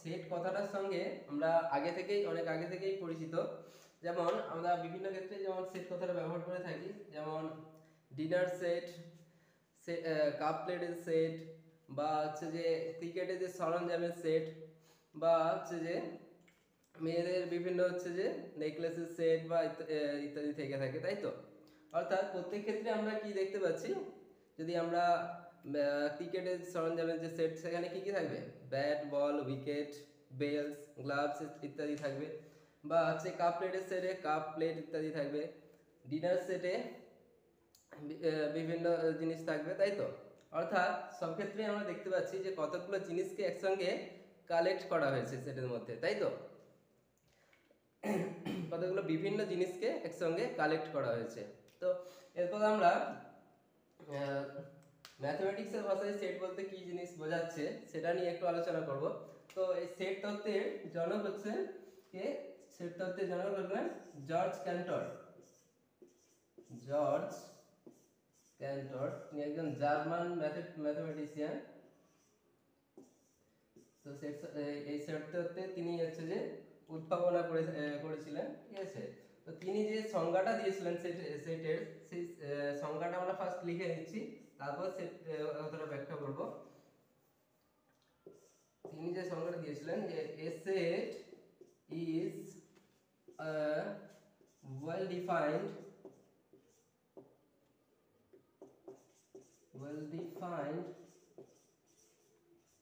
Set কথাটার সঙ্গে আমরা অনেক আগে থেকেই পরিচিত। যেমন আমরা বিভিন্ন ক্ষেত্রে যেমন সেট কথাটা ব্যবহার করে থাকি, যেমন ডিনার সেট, কাপ প্লেটের সেট, বা হচ্ছে যে ক্রিকেটের যে সরঞ্জামের সেট, বা হচ্ছে যে মেয়েদের বিভিন্ন হচ্ছে যে নেকলেসের সেট বা ইত্যাদি থেকে থাকে, তাই তো। অর্থাৎ প্রত্যেক ক্ষেত্রে আমরা কি দেখতে পাচ্ছি, যদি আমরা ক্রিকেটের সরঞ্জামের যে সেট, সেখানে কি কি থাকবে, ব্যাট, বল, উইকেট, বেলস, গ্লাভস ইত্যাদি থাকবে। বা হচ্ছে কাপ প্লেটের সেটে কাপ, প্লেট ইত্যাদি থাকবে। ডিনার সেটে বিভিন্ন জিনিস থাকবে, তাই তো। অর্থাৎ সব ক্ষেত্রে আমরা দেখতে পাচ্ছি যে কতগুলো জিনিসকে একসঙ্গে কালেক্ট করা হয়েছে সেটের মধ্যে, তাই তো। কতগুলো বিভিন্ন জিনিসকে একসঙ্গে কালেক্ট করা হয়েছে। তো এরপর আমরা ম্যাথমেটিক্সের ভাষায় সেট বলতে কি জিনিস বোঝাচ্ছে সেটা নিয়ে একটু আলোচনা করব। তো এই সেট তত্ত্বের জনক হচ্ছে কে? সেট তত্ত্বের জনক হলেন জর্জ ক্যান্টর। জর্জ ক্যান্টর, তিনি একজন জার্মান ম্যাথমেটিশিয়ান। তো এই সেট তত্ত্বে তিনি হচ্ছে যে উদ্ভাবনা করেছিলেন, ঠিক আছে। তো তিনি যে সংজ্ঞাটা দিয়েছিলেন সেটের, সেই সংজ্ঞাটা আমরা ফার্স্ট লিখে নিচ্ছি, তারপর সেট কথাটা ব্যাখ্যা করব। তিনি যে সংজ্ঞাটা দিয়েছিলেন যে a set is a well defined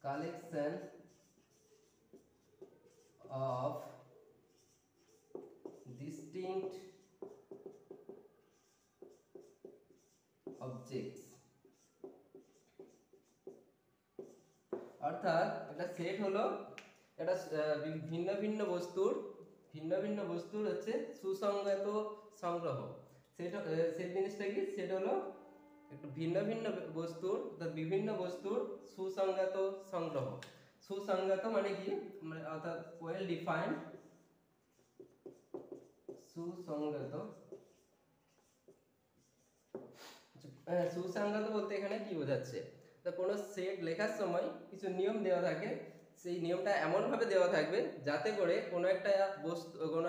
collection of distinct objects। অর্থাৎ একটা সেট হলো একটা ভিন্ন ভিন্ন বস্তুর হচ্ছে সুসংগত সংগ্রহ। সেট জিনিসটা কি? সেট হলো একটু ভিন্ন ভিন্ন বস্তুর, বিভিন্ন বস্তুর সুসংগত সংগ্রহ। সুসংগত মানে কি? অর্থাৎ ওয়েল ডিফাইন্ড, সুসংগত। সুসংগত বলতে এখানে কি বোঝাচ্ছে? তো কোনো সেট লেখার সময় কিছু নিয়ম দেওয়া থাকে, সেই নিয়মটা এমন ভাবে দেওয়া থাকবে যাতে করে কোনো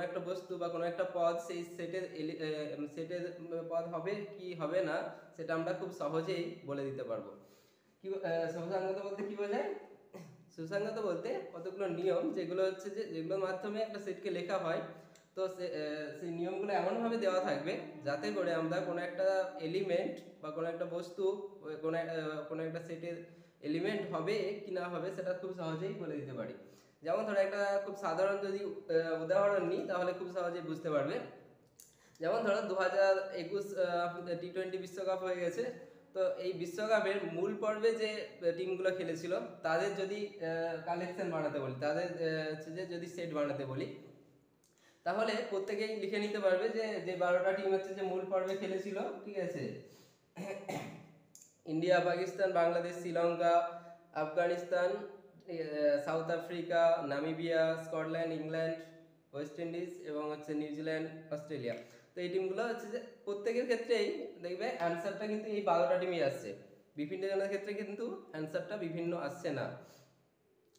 একটা বস্তু বা কোনো একটা পদ সেই সেটের পদ হবে কি হবে না, সেটা আমরা খুব সহজেই বলে দিতে পারবো। কি সুসংগত বলতে কি বোঝায়? সুসংগত বলতে কতগুলো নিয়ম, যেগুলো হচ্ছে যে যেগুলোর মাধ্যমে একটা সেটকে লেখা হয়। তো সেই নিয়মগুলো এমনভাবে দেওয়া থাকবে যাতে করে আমরা কোনো একটা এলিমেন্ট বা কোনো একটা বস্তু কোনো একটা সেটের এলিমেন্ট হবে কি না হবে সেটা খুব সহজেই বলে দিতে পারি। যেমন ধরো একটা খুব সাধারণ যদি উদাহরণ নিই, তাহলে খুব সহজেই বুঝতে পারবে। যেমন ধরো 2021 টি-20 বিশ্বকাপ হয়ে গেছে। তো এই বিশ্বকাপের মূল পর্বে যে টিমগুলো খেলেছিল তাদের যদি কালেকশন বানাতে বলি, তাদের হচ্ছে যে যদি সেট বানাতে বলি, তাহলে প্রত্যেকেই লিখে নিতে পারবে যে যে 12টা টিম হচ্ছে যে মূল পর্বে খেলেছিল, ঠিক আছে। India, Pakistan, Bangladesh, Sri Lanka, Afghanistan, south Africa, Namibia, Scotland, England, West Indies এবং হচ্ছে নিউজিল্যান্ড, অস্ট্রেলিয়া। তো এই টিমগুলো হচ্ছে যে প্রত্যেকের ক্ষেত্রেই দেখবে অ্যান্সারটা কিন্তু এই 12টা টিমই আসছে। বিভিন্ন জনের ক্ষেত্রে কিন্তু অ্যান্সারটা বিভিন্ন আসছে না।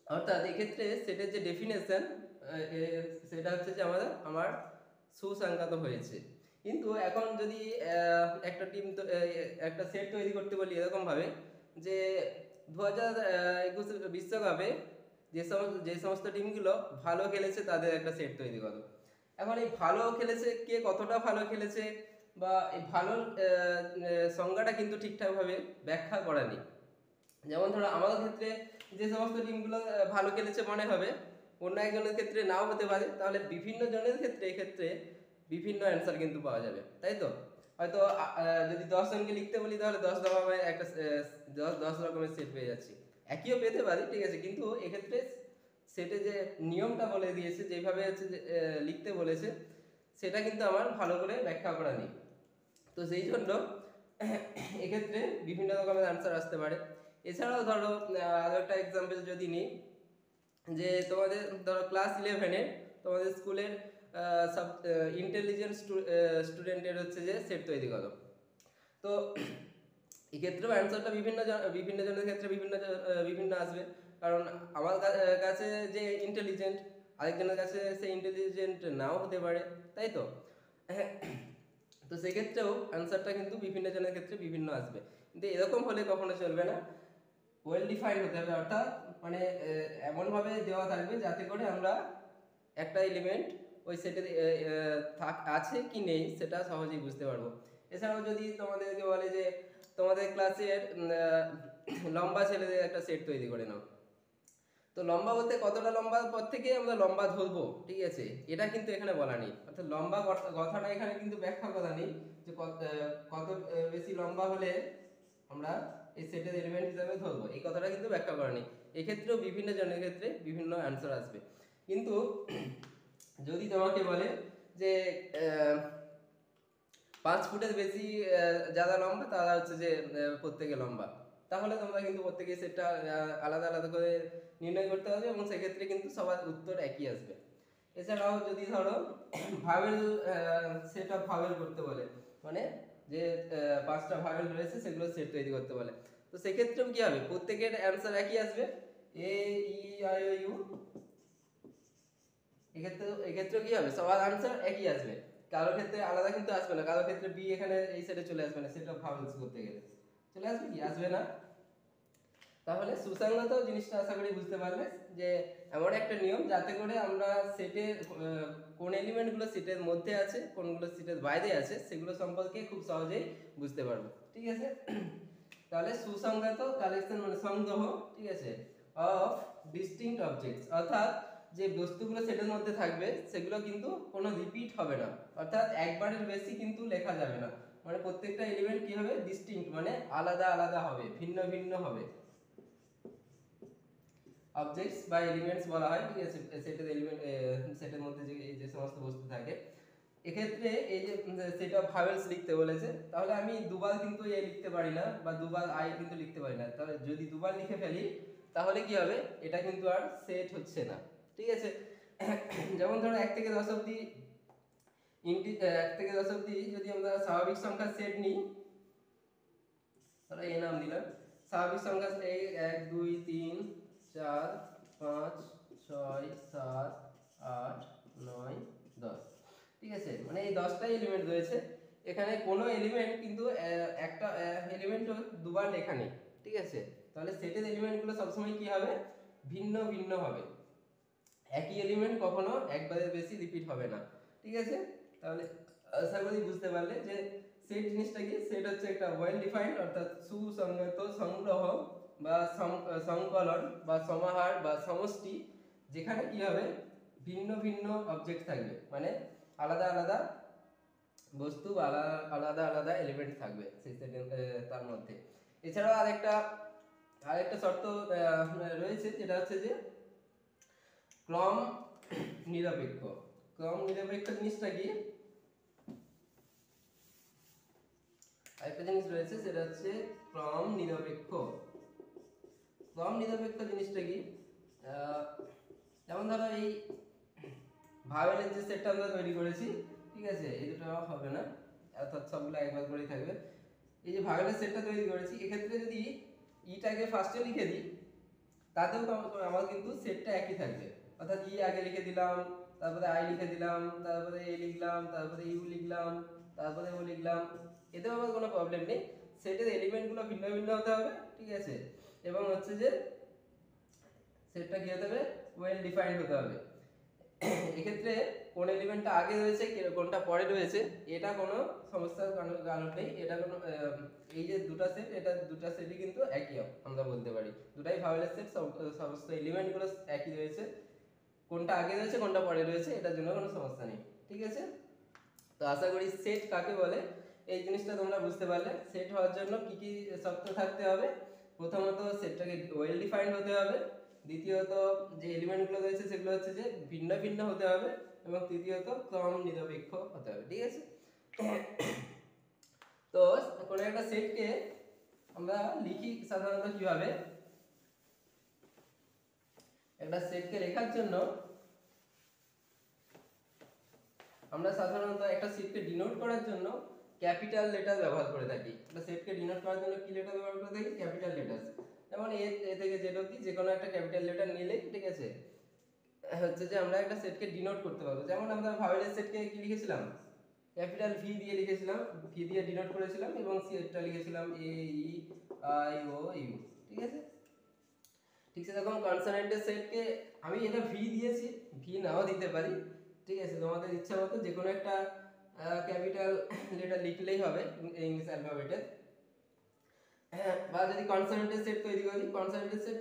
অর্থাৎ এক্ষেত্রে সেটের যে ডেফিনেশন, সেটা হচ্ছে যে আমার সুসংজ্ঞাত হয়েছে। কিন্তু এখন যদি একটা সেট তৈরি করতে বলি এরকম ভাবে যে 2021 বিশ্বকাপে যে সমস্ত টিমগুলো ভালো খেলেছে তাদের একটা সেট তৈরি করো। এখন এই ভালো খেলেছে, কে কতটা ভালো খেলেছে বা এই ভালোর সংজ্ঞাটা কিন্তু ঠিকঠাকভাবে ব্যাখ্যা করা নেই। যেমন ধরো আমাদের ক্ষেত্রে যে সমস্ত টিমগুলো ভালো খেলেছে মনে হবে, অন্য একজনের ক্ষেত্রে নাও হতে পারে। তাহলে বিভিন্ন জনের ক্ষেত্রে এক্ষেত্রে বিভিন্ন অ্যান্সার কিন্তু পাওয়া যাবে, তাই তো। হয়তো যদি 10 জনকে লিখতে বলি তাহলে 10 রকমের একটা 10 রকমের সেট পেয়ে যাচ্ছি। একইও পেতে পারি, ঠিক আছে, কিন্তু এক্ষেত্রে সেটে যে নিয়মটা বলে দিয়েছে, যেভাবে হচ্ছে যে লিখতে বলেছে, সেটা কিন্তু আমার ভালো করে ব্যাখ্যা করা নেই। তো সেই জন্য এক্ষেত্রে বিভিন্ন রকমের আনসার আসতে পারে। এছাড়াও ধরো আরো একটা এক্সাম্পল যদি নিই, যে তোমাদের ধরো ক্লাস 11-এ তোমাদের স্কুলের সব ইন্টেলিজেন্ট স্টুডেন্টের হচ্ছে যে সেট তৈরি করো। তো এক্ষেত্রেও অ্যান্সারটা বিভিন্ন জনের ক্ষেত্রে বিভিন্ন আসবে। কারণ আমার কাছে যে ইন্টেলিজেন্ট, আরেকজনের কাছে সে ইন্টেলিজেন্ট নাও হতে পারে, তাই তো? তো সেক্ষেত্রেও অ্যান্সারটা কিন্তু বিভিন্ন জনের ক্ষেত্রে বিভিন্ন আসবে, কিন্তু এরকম হলে কখনো চলবে না। ওয়েল ডিফাইন্ড হতে হবে, অর্থাৎ মানে এমনভাবে দেওয়া থাকবে যাতে করে আমরা একটা এলিমেন্ট ওই সেটে আছে কি নেই সেটা সহজেই বুঝতে পারবো। এছাড়াও যদি তোমাদেরকে বলে যে তোমাদের ক্লাসের লম্বা ছেলেদের একটা সেট তৈরি করে নাও, তো লম্বা বলতে কতটা লম্বা পর থেকে আমরা লম্বা ধরবো, ঠিক আছে, এটা কিন্তু এখানে বলা নেই। অর্থাৎ লম্বা কথাটা এখানে কিন্তু ব্যাখ্যা করা নেই যে কত বেশি লম্বা হলে আমরা এই সেটের এলিমেন্ট হিসাবে ধরবো, এই কথাটা কিন্তু ব্যাখ্যা করা নেই। এক্ষেত্রেও বিভিন্ন জনের ক্ষেত্রে বিভিন্ন অ্যান্সার আসবে। কিন্তু যদি তোমাকে বলে যে 5 ফুটের বেশি যারা লম্বা তারা হচ্ছে যে প্রত্যেকে লম্বা, তাহলে তোমরা কিন্তু প্রত্যেকে সেটা আলাদা আলাদা করে নির্ণয় করতে হবে এবং সেক্ষেত্রে কিন্তু সবার উত্তর একই আসবে। এছাড়াও যদি ধরো ভাওয়েল সেট অফ ভাওয়েল করতে বলে, মানে যে 5টা ভাওয়েল রয়েছে সেগুলো সেট তৈরি করতে বলে, তো সেক্ষেত্রেও কি হবে, প্রত্যেকের অ্যান্সার একই আসবে, এ ই আই ও ইউ। এক্ষেত্রেও কি হবে, সবার আনসার একই আসবে, কারোর ক্ষেত্রে আলাদা কিন্তু আসবে না, কারোর ক্ষেত্রে বি এখানে এই সাইডে চলে আসবে না, সেটা ভাওয়েলস করতে গেলে চলে আসবে কি, আসবে না। তাহলে সুসংগত জিনিসটা আশা করি বুঝতে পারলে, যে এমন একটা নিয়ম যাতে করে আমরা সেটের কোন এলিমেন্টগুলো সেটের মধ্যে আছে কোনগুলো সেটের বাইরে আছে সেগুলো সম্পর্কে খুব সহজেই বুঝতে পারবো, ঠিক আছে। তাহলে সুসংগত কালেকশন মানে সংগ্রহ, ঠিক আছে, অফ ডিস্টিংক্ট অবজেক্টস, অর্থাৎ যে বস্তুগুলো সেটের মধ্যে থাকবে সেগুলো কিন্তু কোনো রিপিট হবে না, অর্থাৎ একবারের বেশি কিন্তু লেখা যাবে না, মানে প্রত্যেকটা এলিমেন্ট কি হবে, ডিস্টিংক্ট মানে আলাদা আলাদা হবে, ভিন্ন ভিন্ন হবে। অবজেক্টস বা এলিমেন্টস বলা হয়, ঠিক আছে, সেটের এলিমেন্ট সেটের মধ্যে যে সমস্ত বস্তু থাকে। এক্ষেত্রে এই যে সেট অফ ভাওয়েলস লিখতে বলেছে, তাহলে আমি দুবার কিন্তু এ লিখতে পারি না বা দুবার আই কিন্তু লিখতে পারি না, তাহলে যদি দুবার লিখে ফেলি তাহলে কি হবে, এটা কিন্তু আর সেট হচ্ছে না, ঠিক আছে। যেমন ধরো 1 থেকে 10 অবধি 1 থেকে 10 অবধি যদি আমরা স্বাভাবিক সংখ্যার সেট নিই, তাহলে এই নাম দিলাম স্বাভাবিক সংখ্যা, এই 1 2 3 4 5 6 7 8 9 10, ঠিক আছে, মানে এই 10টাই এলিমেন্ট রয়েছে, এখানে কোনো এলিমেন্ট কিন্তু একটা এলিমেন্টও দুবার লেখা নেই, ঠিক আছে। তাহলে সেটের এলিমেন্টগুলো সবসময় কি হবে, ভিন্ন ভিন্ন হবে, একই এলিমেন্ট কখনো একবারের বেশি রিপিট হবে না, ঠিক আছে। তাহলে আশা করি বুঝতে পারলে যে সেট জিনিসটা কি, সেট হচ্ছে একটা ওয়েল ডিফাইন্ড অর্থাৎ সুসংগত সংগ্রহ বা সংকলন বা সমাহার বা সমষ্টি, যেখানে কি হবে, ভিন্ন ভিন্ন অবজেক্ট থাকবে, মানে আলাদা আলাদা বস্তু বা আলাদা আলাদা এলিমেন্ট থাকবে সেই তার মধ্যে। এছাড়াও আরেকটা শর্ত রয়েছে, যেটা হচ্ছে যে ক্রম নিরপেক্ষ। ক্রম নিরপেক্ষ জিনিসটা কি, আরেকটা জিনিস রয়েছে সেটা হচ্ছে ক্রম নিরপেক্ষ। ক্রম নিরপেক্ষ জিনিসটা কি, যেমন ধরো এই ভাওয়েলের যে সেটটা আমরা তৈরি করেছি, ঠিক আছে, এই দুটো হবে না, অর্থাৎ সবগুলো একবার করেই থাকবে। এই যে ভাওয়েলের সেটটা তৈরি করেছি, এক্ষেত্রে যদি ইটাকে ফার্স্টে লিখে দিই তাতেও আমার কিন্তু সেটটা একই থাকবে, অর্থাৎ ই আগে লিখে দিলাম, তারপরে আই লিখে দিলাম, তারপরে এ লিখলাম, তারপরে ইউ লিখলাম, তারপরে ও লিখলাম, এতেও আমার কোনো প্রবলেম নেই। সেটের এলিমেন্টগুলো ভিন্ন ভিন্ন হতে হবে, ঠিক আছে, এবং হচ্ছে যে সেটটা কি হতে হবে, ওয়েল ডিফাইন্ড হতে হবে। এক্ষেত্রে কোন এলিমেন্টটা আগে রয়েছে কোনটা পরে রয়েছে এটা কোনো সমস্যার কারণ নেই, এটা কোনো এই যে দুটো সেট, এটা দুটো সেটই কিন্তু একই আমরা বলতে পারি, দুটাই ভাওয়েলের সেট, সমস্ত এলিমেন্টগুলো একই রয়েছে, কোনটা আগে রয়েছে কোনটা পরে রয়েছে এটার জন্য কোনো সমস্যা নেই, ঠিক আছে। তো আশা করি সেট কাকে বলে এই জিনিসটা তোমরা বুঝতে পারলে। সেট হওয়ার জন্য কি কি শর্ত থাকতে হবে, প্রথমত সেটটাকে ওয়েল ডিফাইন্ড হতে হবে, দ্বিতীয়ত যে এলিমেন্টগুলো রয়েছে সেগুলো হচ্ছে যে ভিন্ন ভিন্ন হতে হবে, এবং তৃতীয়ত ক্রম নিরপেক্ষ হতে হবে, ঠিক আছে। তো কোনো একটা সেটকে আমরা লিখি সাধারণত কিভাবে, একটা সেটকে লেখার জন্য আমরা সাধারণত একটা সেটকে ডিনোট করার জন্য ক্যাপিটাল লেটার ব্যবহার করে থাকি, একটা সেটকে ডিনোট করার জন্য কি লেটার ব্যবহার করে থাকি, ক্যাপিটাল লেটার। যেমন এ থেকে জেড অবধি যে কোনো একটা ক্যাপিটাল লেটার নিলেই, ঠিক আছে, হচ্ছে যে আমরা একটা সেটকে ডিনোট করতে পারবো। যেমন আমরা ভাওয়েলের সেটকে কি লিখেছিলাম, ক্যাপিটাল ভি দিয়ে লিখেছিলাম, ভি দিয়ে ডিনোট করেছিলাম, এবং সেটটা লিখেছিলাম এ ই আই ও ইউ, ঠিক আছে। ঠিক সেরকম কনসোনেন্টের সেটকে আমি এটা ভি দিয়েছি, ভি নাও দিতে পারি, ঠিক আছে, তোমাদের ইচ্ছা মতো যে কোনো একটা ক্যাপিটাল লেটার লিখলেই হবে ইংলিশ অ্যালফাবেটের। বা যদি কনসোনেন্টের সেট তৈরি করি, কনসোনেন্টের সেট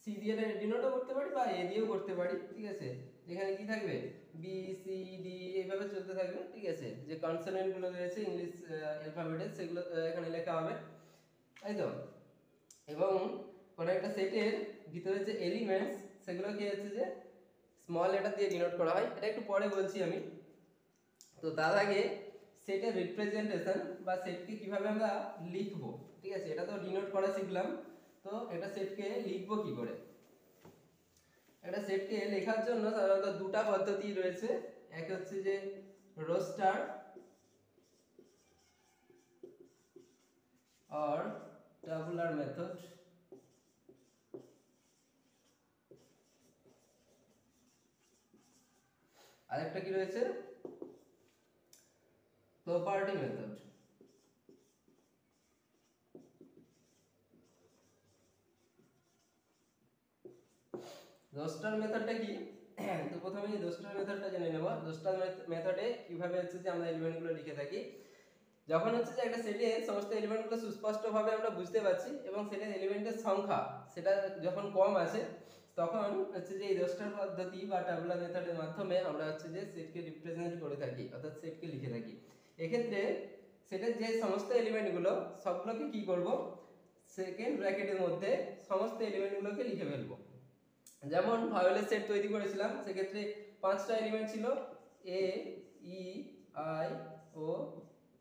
সি দিয়ে ডিনোটও করতে পারি বা এ দিয়েও করতে পারি, ঠিক আছে। যেখানে কি থাকবে, বি সি ডি এইভাবে চলতে থাকবে, ঠিক আছে। যে কনসোনেন্ট গুলো রয়েছে ইংলিশ অ্যালফাবেটের সেগুলো এখানে লেখা হবে, তাই তো। এবং কোনো একটা সেটের ভিতরে যে এলিমেন্টস সেগুলো কি হচ্ছে যে স্মল লেটার দিয়ে ডিনোট করা হয়, এটা একটু পরে বলছি আমি। তো তার আগে সেটের রিপ্রেজেন্টেশন বা সেটকে কিভাবে আমরা লিখবো, ঠিক আছে, এটা তো ডিনোট করা শিখলাম। তো একটা সেটকে লিখবো কি করে, একটা সেটকে লেখার জন্য সাধারণত দুটা পদ্ধতি রয়েছে। এক হচ্ছে যে রোস্টার আর টাবুলার মেথড, আরেকটা কি রয়েছে, প্রপার্টি মেথড। রোস্টার মেথডটা কি, তো প্রথমে রোস্টার মেথডটা জেনে নেব। রোস্টার মেথডে কিভাবে হচ্ছে যে আমরা এলিমেন্টগুলো লিখে থাকি, যখন হচ্ছে যে একটা সেটের সমস্ত এলিমেন্টগুলো সুস্পষ্টভাবে আমরা বুঝতে পারছি এবং সেটের এলিমেন্টের সংখ্যা সেটা যখন কম আছে, তখন হচ্ছে যে এই রোস্টার পদ্ধতি বা ট্যাবুলার মেথডের মাধ্যমে আমরা হচ্ছে যে সেটকে রিপ্রেজেন্ট করে থাকি, অর্থাৎ সেটকে লিখে থাকি। এক্ষেত্রে সেটের যে সমস্ত এলিমেন্টগুলো সবগুলোকে কি করব, সেকেন্ড ব্র্যাকেটের মধ্যে সমস্ত এলিমেন্টগুলোকে লিখে ফেলবো। যেমন ভায়োলের সেট তৈরি করেছিলাম, সেক্ষেত্রে 5টা এলিমেন্ট ছিল, এ ই আই ও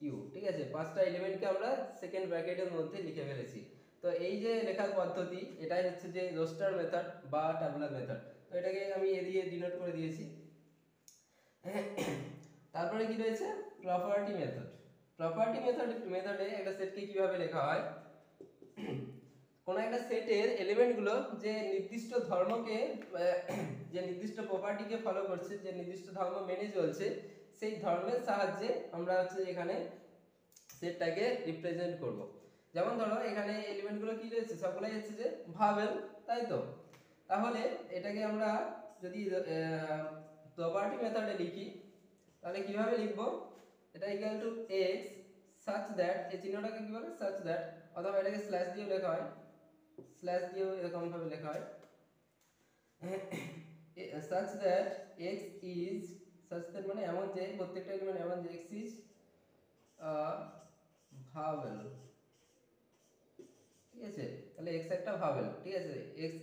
ইউ, ঠিক আছে, 5টা এলিমেন্টকে আমরা সেকেন্ড ব্র্যাকেটের মধ্যে লিখে ফেলেছি। তো এই যে লেখার পদ্ধতি, এটাই হচ্ছে যে রোস্টার মেথড বা ট্যাবুলার মেথড। তো এটাকে আমি এ দিয়ে ডিনোট করে দিয়েছি। তারপরে কি রয়েছে, প্রপার্টি মেথড। প্রপার্টি মেথডে একটা সেটকে কিভাবে লেখা হয়, কোনো একটা সেটের এলিমেন্টগুলো যে নির্দিষ্ট ধর্মকে যে নির্দিষ্ট প্রপার্টিকে ফলো করছে, যে নির্দিষ্ট ধর্ম মেনে চলছে, সেই ধর্মের সাহায্যে আমরা হচ্ছে এখানে সেটটাকে রিপ্রেজেন্ট করব। যেমন ধরো এখানে এলিমেন্টগুলো কি রয়েছে, সবগুলাই হচ্ছে যে ভাওয়েল, তাই তো। তাহলে এটাকে আমরা যদি প্রপার্টি মেথডে লিখি, তাহলে কিভাবে লিখবো, এটা equal to x such that, এই চিহ্নটাকে কি বলে, such that, অথবা এটাকে স্ল্যাশ দিয়েও লেখা হয়, স্ল্যাশ দিয়েও এরকম ভাবে লেখা হয়, such that x is, such that মানে এমন যে প্রত্যেকটা এলিমেন্ট এমন যে x is a vowel, ঠিক আছে। তাহলে x একটা ভাওয়েল, ঠিক আছে, x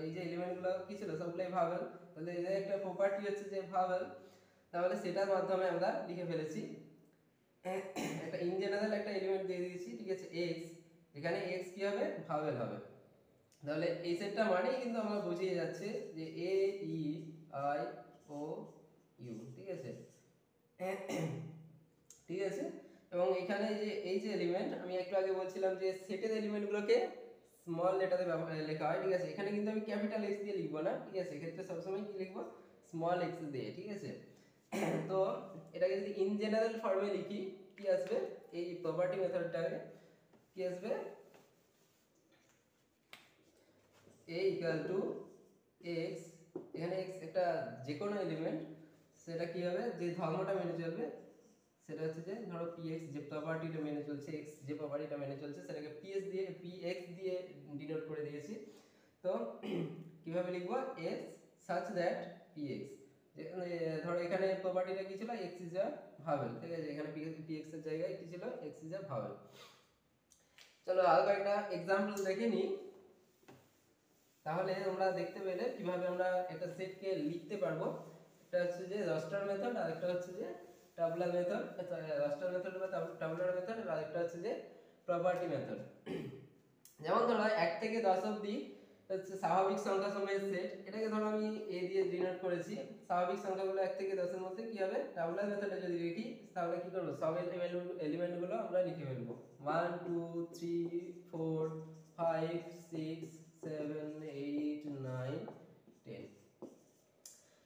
এই যে এলিমেন্টগুলো কি ছিল, সবগুলাই ভাওয়েল। তাহলে এর একটা প্রপার্টি হচ্ছে যে ভাওয়েল, তাহলে সেটার মাধ্যমে আমরা লিখে ফেলেছি। একটা ইন জেনারেল একটা এলিমেন্ট দিয়ে দিয়েছি, ঠিক আছে, x, এখানে x কি হবে, ভাওয়েল হবে। তাহলে এই সেটটা মানেই কিন্তু আমরা বুঝিয়ে যাচ্ছে যে এ ই আই ও ইউ, ঠিক আছে, ঠিক আছে। এবং এখানে যে এই যে এলিমেন্ট আমি একটু আগে বলছিলাম যে সেটের এলিমেন্টগুলোকে স্মল লেটারে লেখা হয়, ঠিক আছে, এখানে কিন্তু আমি ক্যাপিটাল এক্স দিয়ে লিখবো না, ঠিক আছে, এক্ষেত্রে সবসময় কি লিখবো, স্মল এক্স দিয়ে, ঠিক আছে। তো এটাকে যদি ইন জেনারেল ফর্মে লিখি, কি আসবে, এই প্রপার্টি মেথডটাকে কি আসবে, a ইকুয়াল টু এক্স, এখানে এক্স একটা যে কোনো এলিমেন্ট, সেটা কি হবে, যে ধর্মটা মেনে চলবে, সেটা হচ্ছে যে ধরো px, যে প্রপার্টিটা মেনে চলছে, x যে প্রপার্টিটা মেনে চলছে সেটাকে px দিয়ে ডিনোট করে দিয়েছি। তো কিভাবে লিখবো, x such that px, ধরো এখানে প্রপার্টিটা কি ছিল, x is a vowel, ঠিক আছে, এখানে px এর জায়গায় কি ছিল, x is a vowel। চলো আর কয়েকটা एग्जांपल দেখে নিই, তাহলে আমরা দেখতে পেলে কিভাবে আমরা একটা সেটকে লিখতে পারবো। একটা হচ্ছে যে রোস্টার মেথড, আর একটা হচ্ছে যে ট্যাবুলার মেথড, রোস্টার মেথড বা ট্যাবুলার মেথড, আর একটা হচ্ছে যে প্রপার্টি মেথড। যেমন ধরো 1 থেকে 10 অবধি হচ্ছে স্বাভাবিক সংখ্যা সমূহের সেট, এটাকে ধরো আমি a দিয়ে ডিনোট করেছি। স্বাভাবিক সংখ্যাগুলো 1 থেকে 10 এর মধ্যে কি হবে, ট্যাবুলার মেথডে যদি লিখি তাহলে কি করব, সব এলিমেন্টগুলো আমরা লিখে ফেলবো, 1 2 3 4 5 6 7 8 9 10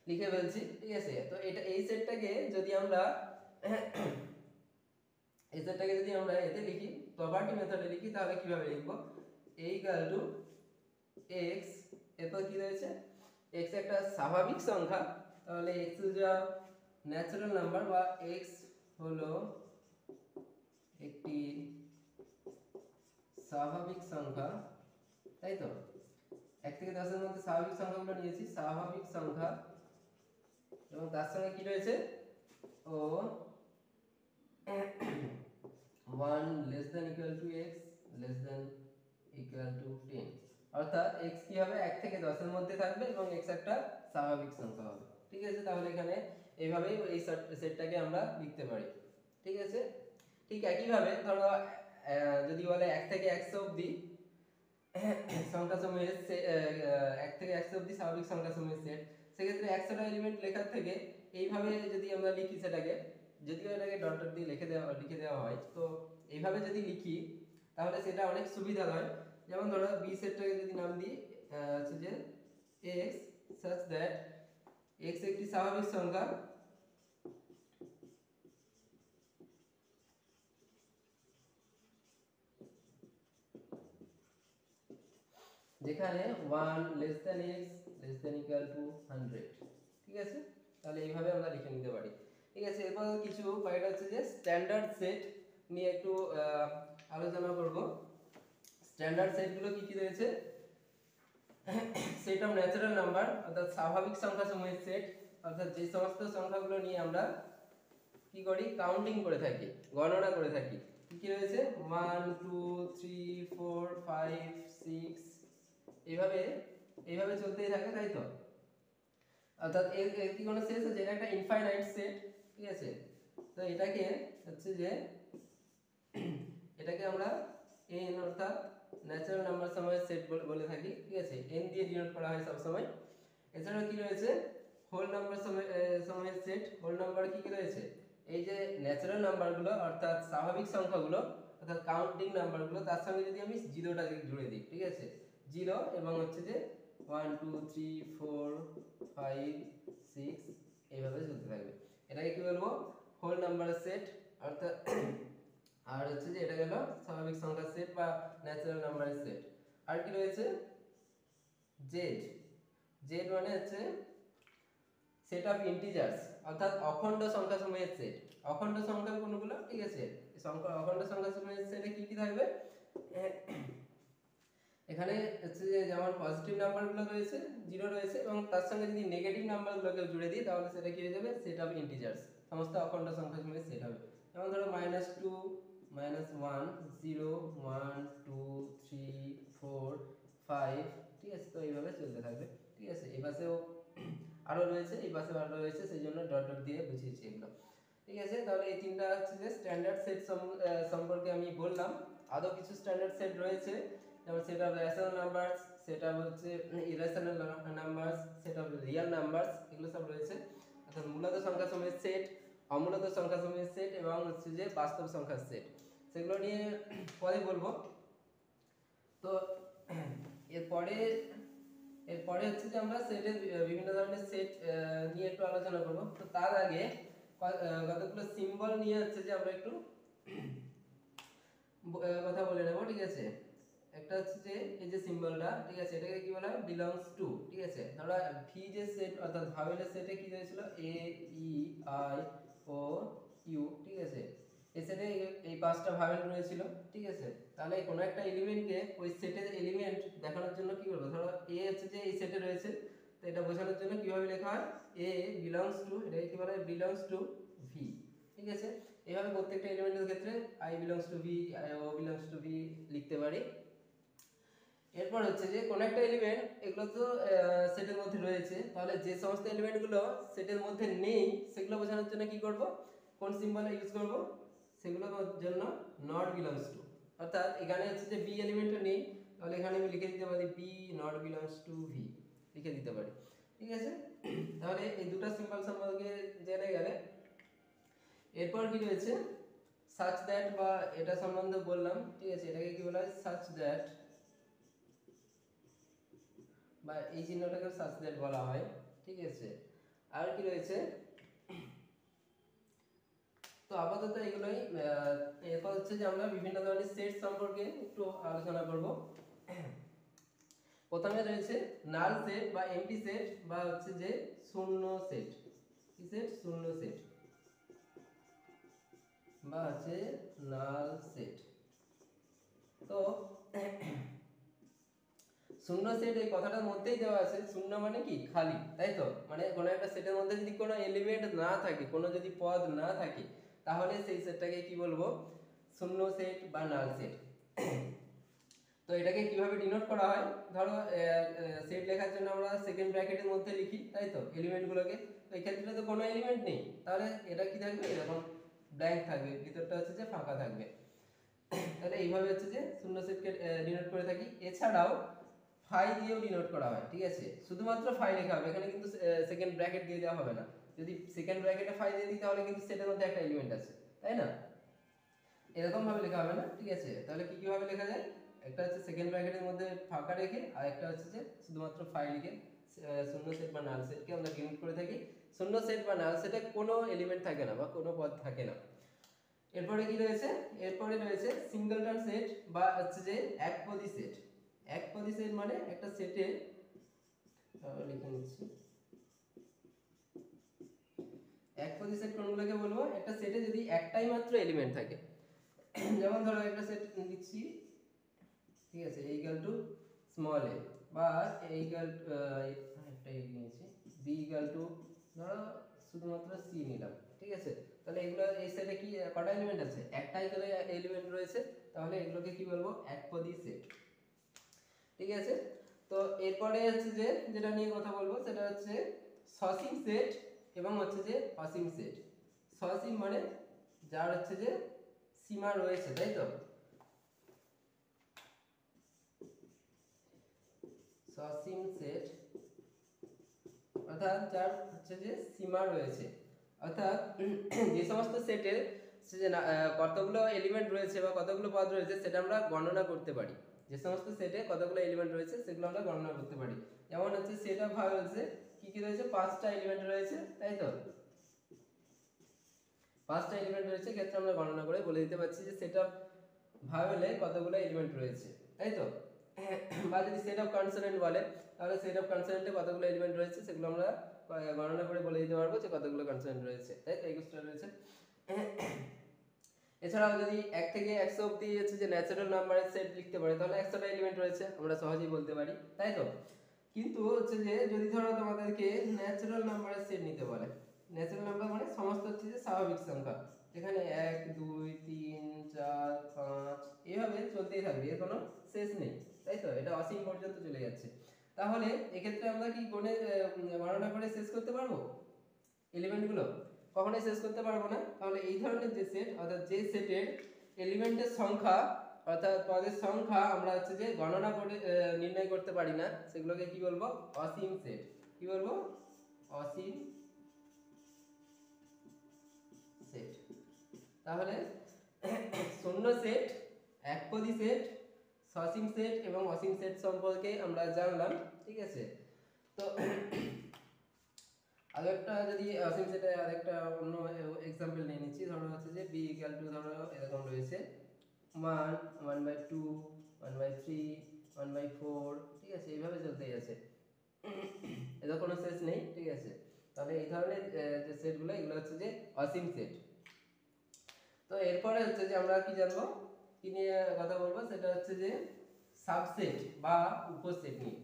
লিখে ফেলছি, ঠিক আছে। তো এটা এই সেটটাকে যদি আমরা এতে লিখি, প্রপার্টি মেথডে লিখি, তাহলে কিভাবে লিখব? a ইকুয়াল টু x, এরপর কি রয়েছে, x একটা স্বাভাবিক সংখ্যা, তাহলে x is a natural number, বা x হলো একটি স্বাভাবিক সংখ্যা, তাই তো। 1 থেকে 10 এর মধ্যে স্বাভাবিক সংখ্যাগুলো নিয়েছি, স্বাভাবিক সংখ্যা, এবং তার সঙ্গে কি রয়েছে, ও 1 less than equal to x less than equal to 10, অর্থাৎ x কি হবে, 1 থেকে 10 এর মধ্যে থাকবে এবং x একটা স্বাভাবিক সংখ্যা হবে, ঠিক আছে। তাহলে এখানে এইভাবেই এই সেটটাকে আমরা লিখতে পারি, ঠিক আছে। ঠিক একইভাবে ধরো যদি বলে 1 থেকে 100 অবধি সংখ্যা সমূহের 1 থেকে 100 অবধি স্বাভাবিক সংখ্যা সমূহের সেট, সেক্ষেত্রে 100টা এলিমেন্ট লেখার থেকে এইভাবে যদি আমরা লিখি সেটাকে, যদিও এটাকে ডট ডট দিয়ে লিখে দেওয়া হয়, তো এইভাবে যদি লিখি তাহলে সেটা অনেক সুবিধা হয়। যেমন ধরো বি সেটটাকে যদি নাম দিই হচ্ছে যে x such that x একটি স্বাভাবিক সংখ্যা যেখানে 1 less than x less than equal to 100, ঠিক আছে। তাহলে এইভাবে আমরা লিখে নিতে পারি, ঠিক আছে। এরপর কিছু কয়েকটা হচ্ছে যে স্ট্যান্ডার্ড সেট নিয়ে একটু আলোচনা করব। স্ট্যান্ডার্ড সেটগুলো কি কি রয়েছে? সেট অফ ন্যাচারাল নাম্বার, অর্থাৎ স্বাভাবিক সংখ্যা সমূহের সেট, অর্থাৎ যে সমস্ত সংখ্যাগুলো নিয়ে আমরা কি করি, কাউন্টিং করে থাকি, গণনা করে থাকি। কি কি রয়েছে? 1 2 3 4 5 6, এইভাবে এইভাবে চলতেই থাকে, তাই তো। অর্থাৎ এর কি কোনো শেষ আছে? এটা একটা ইনফাইনাইট সেট, ঠিক আছে। তো এটাকে হচ্ছে যে এটাকে আমরা n, অর্থাৎ ন্যাচারাল নাম্বার সময়ের সেট বলে থাকি, ঠিক আছে। n দিয়ে ডিনোট করা হয় সব সময়। এছাড়াও কি রয়েছে, হোল নাম্বার সময়ের সেট। হোল নাম্বার কি কি রয়েছে? এই যে ন্যাচারাল নাম্বারগুলো, অর্থাৎ স্বাভাবিক সংখ্যাগুলো, অর্থাৎ কাউন্টিং নাম্বারগুলো, তার সঙ্গে যদি আমি জিরোটা জুড়ে দিই, ঠিক আছে, জিরো, এবং হচ্ছে যে 1 2 3 4 5 6 এইভাবে চলতে থাকবে, এটাকে কি বলবো, হোল নাম্বারের সেট। অর্থাৎ আর হচ্ছে যে এটা গেল স্বাভাবিক সংখ্যার সেট বা ন্যাচারাল নাম্বারের সেট। আর কি রয়েছে? জেড। জেড মানে হচ্ছে সেট অফ ইন্টিজার্স, অর্থাৎ অখণ্ড সংখ্যা সমূহের সেট। অখণ্ড সংখ্যা কোনগুলো, ঠিক আছে, অখণ্ড সংখ্যা সমূহের সেটে কি কি থাকবে? এখানে হচ্ছে যে যেমন পজিটিভ নাম্বারগুলো রয়েছে, জিরো রয়েছে, এবং তার সঙ্গে যদি নেগেটিভ নাম্বারগুলোকে জুড়ে দিই তাহলে সেটা কি হয়ে যাবে, সেট অফ ইন্টিজার্স, সমস্ত অখণ্ড সংখ্যা সমূহের সেট হবে। যেমন ধরো -2 -1 0 1 2 3 4 5, ঠিক আছে। তো এইভাবে চলতে থাকবে, ঠিক আছে। এই পাশেও আরো রয়েছে, এই পাশেও আরো রয়েছে, সেই জন্য ডট ডট দিয়ে বুঝিয়েছি এগুলো, ঠিক আছে। তাহলে এই তিনটা হচ্ছে যে স্ট্যান্ডার্ড সেট সম্পর্কে আমি বললাম। আরো কিছু স্ট্যান্ডার্ড সেট রয়েছে, যেমন সেট অফ রেশনাল নাম্বারস, সেটা হচ্ছে irrational numbers, set of real numbers, এগুলো সব রয়েছে। অর্থাৎ মূলত সংখ্যা সমূহের সেট, অমূলত সংখ্যা সমূহের সেট, এবং হচ্ছে যে বাস্তব সংখ্যার সেট, সেগুলো নিয়ে পরে বলবো। তো এরপরে এরপরে হচ্ছে যে আমরা সেটের বিভিন্ন ধরনের সেট নিয়ে একটু আলোচনা করব। তো তার আগে কতগুলো সিম্বল নিয়ে হচ্ছে যে আমরা একটু কথা বলে নেব, ঠিক আছে। একটা হচ্ছে যে এই যে সিম্বলটা, ঠিক আছে, এটাকে কি বলা হয়, বিলংস টু, ঠিক আছে। ধরো ভি যে সেট, অর্থাৎ ভাওয়েলের সেটে কি হয়েছিল, এ ই আই ও ইউ, ঠিক আছে। এই সেটে এই পাঁচটা ভাওয়েল রয়েছিল, ঠিক আছে। তাহলে কোনো একটা এলিমেন্টকে ওই সেটের এলিমেন্ট দেখানোর জন্য কি করব, ধরো এ হচ্ছে যে এই সেটে রয়েছে, তো এটা বোঝানোর জন্য কিভাবে লেখা হয়, এ বিলংস টু, এটাকে কি বলা হয়, বিলংস টু ভি, ঠিক আছে। এইভাবে প্রত্যেকটা এলিমেন্টের ক্ষেত্রে I belongs to V, I O belongs to V লিখতে পারি। এরপর হচ্ছে যে কোন একটা এলিমেন্ট, এগুলো তো সেটের মধ্যে রয়েছে, তাহলে যে সমস্ত এলিমেন্টগুলো সেটের মধ্যে নেই সেগুলো বোঝানোর জন্য কি করব, কোন সিম্বল ইউজ করব, সেগুলোর জন্য নট বিলংস টু। অর্থাৎ এখানে হচ্ছে যে বি এলিমেন্টটা নেই, তাহলে এখানে আমি লিখে দিতে পারি B not belongs to V, লিখে দিতে পারি, ঠিক আছে। তাহলে এই দুটো সিম্বল সম্পর্কে জেনে গেলে এরপর কি রয়েছে, সাচ দ্যাট, বা এটা সম্বন্ধে বললাম, ঠিক আছে। এটাকে কি বলা হয়, সাচ দ্যাট, বা এই চিহ্নটাকে সাবসেট বলা হয়, ঠিক আছে। আর কি রয়েছে, তো আপাতত এগুলোই। এরপর হচ্ছে যে আমরা বিভিন্ন ধরনের সেট সম্পর্কে একটু আলোচনা করব। প্রথমে রয়েছে নাল সেট বা এমটি সেট বা হচ্ছে যে শূন্য সেট, কি সেট, শূন্য সেট বা হচ্ছে নাল সেট। তো শূন্য সেট এই কথাটার মধ্যেই দেওয়া আছে, শূন্য মানে কি, খালি, তাই তো। মানে কোনো একটা সেটের মধ্যে যদি কোনো এলিমেন্ট না থাকে, কোনো যদি পদ না থাকে, তাহলে সেই সেটটাকে কি বলবো, শূন্য সেট বা নাল সেট। তো এটাকে কিভাবে ডিনোট করা হয়, ধরো সেট লেখার জন্য আমরা সেকেন্ড ব্র্যাকেটের মধ্যে লিখি, তাই তো, এলিমেন্টগুলোকে। তো এই ক্ষেত্রে তো কোনো এলিমেন্ট নেই, তাহলে এটা কি থাকবে, এরকম ব্ল্যাঙ্ক থাকবে, ভিতরটা হচ্ছে যে ফাঁকা থাকবে। তাহলে এইভাবে হচ্ছে যে শূন্য সেটকে ডিনোট করে থাকি। এছাড়াও ফাই দিয়েও ডিনোট করা হয়, ঠিক আছে। শুধুমাত্র ফাই লেখা হবে, এখানে কিন্তু সেকেন্ড ব্র্যাকেট দিয়ে দেওয়া হবে না। যদি সেকেন্ড ব্র্যাকেটে ফাই দিয়ে দিই তাহলে কিন্তু সেটার মধ্যে একটা এলিমেন্ট আছে, তাই না। এরকম ভাবে লেখা হবে না, ঠিক আছে। তাহলে কি কিভাবে লেখা যায়, একটা হচ্ছে সেকেন্ড ব্র্যাকেটের মধ্যে ফাঁকা রেখে, আর একটা হচ্ছে যে শুধুমাত্র ফাই লিখে শূন্য সেট বা নাল সেটকে আমরা ডিনোট করে থাকি। শূন্য সেট বা নাল সেটে কোনো এলিমেন্ট থাকে না বা কোনো পদ থাকে না। এরপরে কি রয়েছে, এরপরে রয়েছে সিঙ্গলটন সেট বা হচ্ছে যে একপদী সেট। একপদী সেট মানে একটা সেটে, লিখে নিচ্ছি, একপদী সেট কোনগুলোকে বলবো, একটা সেটে যদি একটাই মাত্র এলিমেন্ট থাকে। যেমন ধরো একটা সেট লিখছি, ঠিক আছে, a equal to small a, বা a equal একটা নিয়েছি, b equal to ধরো শুধুমাত্র c নিলাম, ঠিক আছে। তাহলে এগুলো এই সেটে কি কটা এলিমেন্ট আছে, একটাই করে এলিমেন্ট রয়েছে, তাহলে এগুলোকে কি বলবো, একপদী সেট, ঠিক আছে। তো এরপরে হচ্ছে যে যেটা নিয়ে কথা বলবো সেটা হচ্ছে সসীম সেট এবং হচ্ছে যে অসীম সেট। সসীম মানে যার হচ্ছে যে সীমা রয়েছে, তাই তো। সসীম সেট অর্থাৎ যার হচ্ছে যে সীমা রয়েছে, অর্থাৎ যে সমস্ত সেটের কতগুলো এলিমেন্ট রয়েছে বা কতগুলো পদ রয়েছে সেটা আমরা গণনা করতে পারি। যে সমস্ত সেটে কতগুলো এলিমেন্ট রয়েছে সেগুলো আমরা গণনা করতে পারি। যেমন হচ্ছে সেট অফ ভাওয়েলসে কি কি রয়েছে, 5টা এলিমেন্ট রয়েছে, তাই তো। 5টা এলিমেন্ট রয়েছে, ক্ষেত্রে আমরা গণনা করে বলে দিতে পারছি যে সেট অফ ভাওয়েলে কতগুলো এলিমেন্ট রয়েছে, তাই তো। বা যদি সেট অফ কনসোনেন্ট বলে, তাহলে সেট অফ কনসোনেন্টে কতগুলো এলিমেন্ট রয়েছে সেগুলো আমরা গণনা করে বলে দিতে পারবো যে কতগুলো কনসোনেন্ট রয়েছে, তাই তো, 21টা রয়েছে। এছাড়াও যদি 1 থেকে 100 অবধি হচ্ছে যে ন্যাচারাল নাম্বারের সেট লিখতে পারে, তাহলে 100টা এলিমেন্ট রয়েছে, আমরা সহজেই বলতে পারি, তাই তো। কিন্তু হচ্ছে যে যদি ধরো তোমাদেরকে ন্যাচারাল নাম্বারের সেট নিতে বলে, ন্যাচারাল নাম্বার মানে সমস্ত হচ্ছে যে স্বাভাবিক সংখ্যা, যেখানে 1 2 3 4 5 এভাবে চলতেই থাকবে, এর কোনো শেষ নেই, তাই তো, এটা অসীম পর্যন্ত চলে যাচ্ছে। তাহলে এক্ষেত্রে আমরা কি গণনা করে শেষ করতে পারবো এলিমেন্টগুলো? কখনোই শেষ করতে পারবো না। তাহলে এই ধরনের যে সেট, অর্থাৎ যে সেটের এলিমেন্টের সংখ্যা অর্থাৎ পদের সংখ্যা আমরা হচ্ছে যে গণনা করে নির্ণয় করতে পারি না, সেগুলোকে কি বলবো, অসীম সেট। কি বলবো, অসীম সেট। তাহলে শূন্য সেট, একপদী সেট, সসীম সেট এবং অসীম সেট সম্পর্কে আমরা জানলাম, ঠিক আছে। তো আরেকটা যদি অসীম সেটে আরেকটা অন্য এক্সাম্পল নিয়ে নিচ্ছি, ধরো হচ্ছে যে b ইকুয়াল টু ধরো এরকম রয়েছে 1 1/2 1/3 1/4, ঠিক আছে, এইভাবে চলতেই আছে, এদের কোনো শেষ নেই, ঠিক আছে। তাহলে এই ধরনের যে সেটগুলো এগুলো হচ্ছে যে অসীম সেট। তো এরপরে হচ্ছে যে আমরা কি জানবো, কি নিয়ে কথা বলবো, সেটা হচ্ছে যে সাবসেট বা উপসেট নিয়ে।